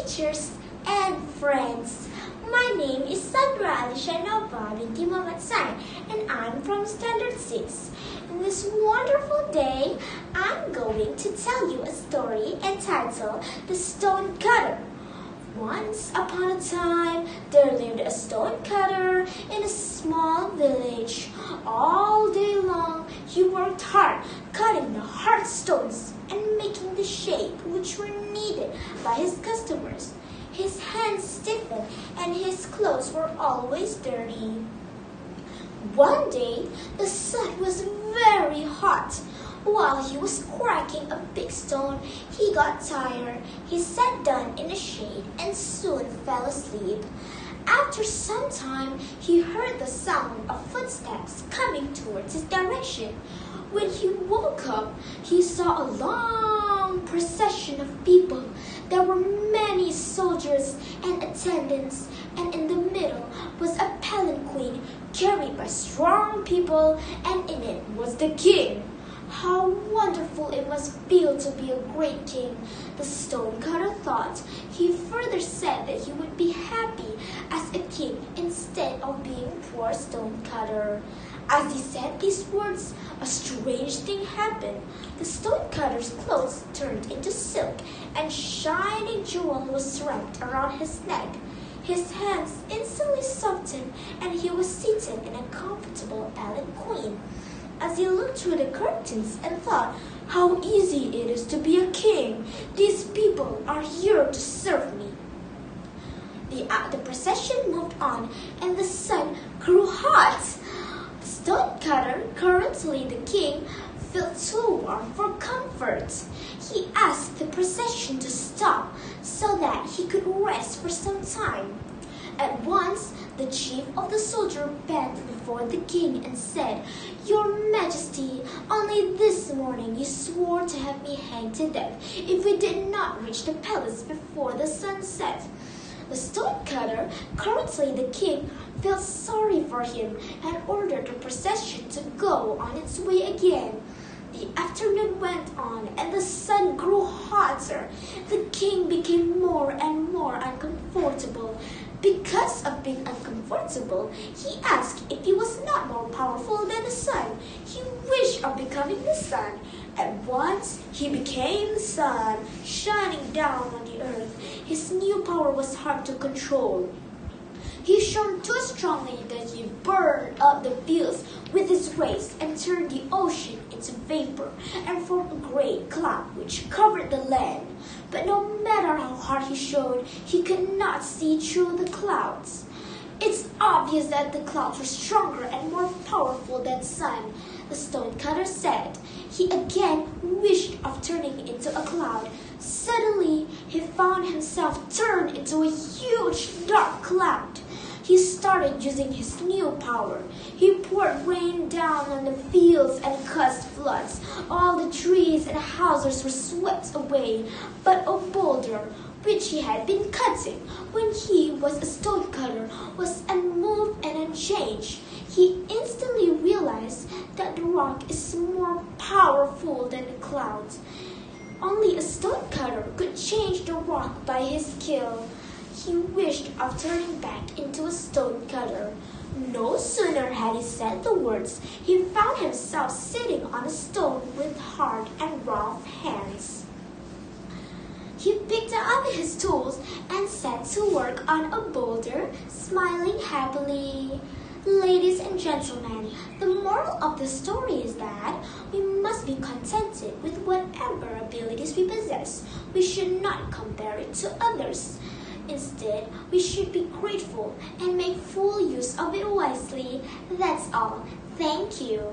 teachers and friends. My name is Sandra Aliesyanova binti Muhammad Sain, and I'm from Standard 6. In this wonderful day, I'm going to tell you a story entitled The Stone Cutter. Once upon a time, there lived a stone cutter in a small village. All day long, he worked hard, cutting the hard stones and making the shape which were needed by his customers. His hands stiffened and his clothes were always dirty. One day, the sun was very hot. While he was cracking a big stone, he got tired. He sat down in the shade and soon fell asleep. After some time, he heard the sound of footsteps coming towards his direction. When he woke up, he saw a long procession of people. There were many soldiers and attendants, and in the middle was a palanquin carried by strong people, and in it was the king. How wonderful it must feel to be a great king, the stonecutter thought. He further said that he would be happy as a king instead of being a poor stonecutter. As he said these words, a strange thing happened. The stonecutter's clothes turned into silk, and shiny jewel was wrapped around his neck. His hands instantly softened, and he was seated in a comfortable palanquin. As he looked through the curtains and thought, how easy it is to be a king. These people are here to serve me. The procession moved on, and the sun grew hot. The stonecutter, currently the king, felt too warm for comfort. He asked the procession to stop so that he could rest for some time. At once, the chief of the soldier bent before the king and said, "Your Majesty, only this morning you swore to have me hanged to death if we did not reach the palace before the sun set." The stonecutter, currently the king, felt sorry for him and ordered the procession to go on its way again. The afternoon went on and the sun grew hotter. The king became more and more uncomfortable. Because of being uncomfortable, he asked if he was not more powerful than the sun. He wished of becoming the sun. At once, he became the sun, shining down on the earth. His new power was hard to control. He shone too strongly that he burned up the fields with his rays and turned the ocean into vapor and formed a great cloud which covered the land. But no matter how hard he shone, he could not see through the clouds. It's obvious that the clouds were stronger and more powerful than the sun, the stonecutter said. He again wished of turning into a cloud. Suddenly, he found himself turned into a huge dark cloud. He started using his new power. He poured rain down on the fields and caused floods. All the trees and houses were swept away, but a boulder, which he had been cutting when he was a stonecutter, was unmoved and unchanged. He instantly realized that the rock is more powerful than the clouds. Only a stonecutter could change the rock by his skill. He wished of turning back into a stonecutter. No sooner had he said the words, he found himself sitting on a stone with hard and rough hands. He picked up his tools and set to work on a boulder, smiling happily. Ladies and gentlemen, the moral of the story is that we must be contented with whatever abilities we possess. We should not compare it to others. Instead, we should be grateful and make full use of it wisely. That's all. Thank you.